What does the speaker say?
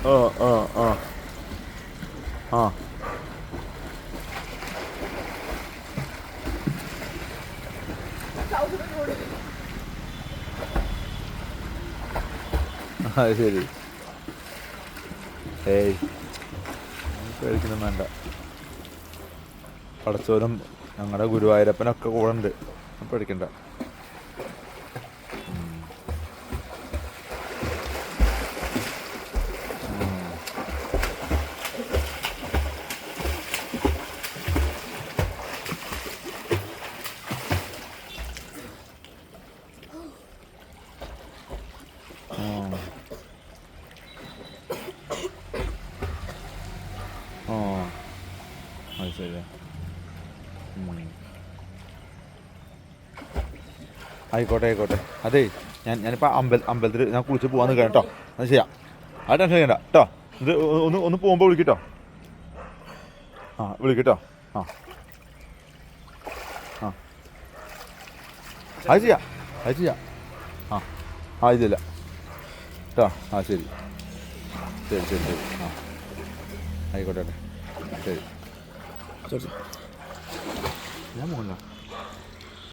ആ ആ ആ ആ അത് ശരി. ഏയ് പേടിക്കൊന്നും വേണ്ട. പടച്ചോനും ഞങ്ങളുടെ ഗുരുവായൂരപ്പനൊക്കെ കൂടെ ഉണ്ട്, പേടിക്കണ്ട. ആ അത് ശരി. ആയിക്കോട്ടെ ആയിക്കോട്ടെ. അതേ ഞാനിപ്പോൾ അമ്പലത്തിൽ ഞാൻ കുളിച്ച് പോകാൻ നിൽക്കാം കേട്ടോ. അത് ചെയ്യാം. ആ ടെൻഷൻ ചെയ്യണ്ട കേട്ടോ. ഇത് ഒന്ന് പോകുമ്പോൾ വിളിക്കട്ടോ. ആ വിളിക്കട്ടോ. ആ ആ അത് ചെയ്യാം, അത് ചെയ്യാം. ആ ആ ഇതില്ല കേട്ടോ. ആ ശരി ശരി ശരി ശരി. ആ ആയിക്കോട്ടെ ശരി. ഞാൻ പോകണ്ട.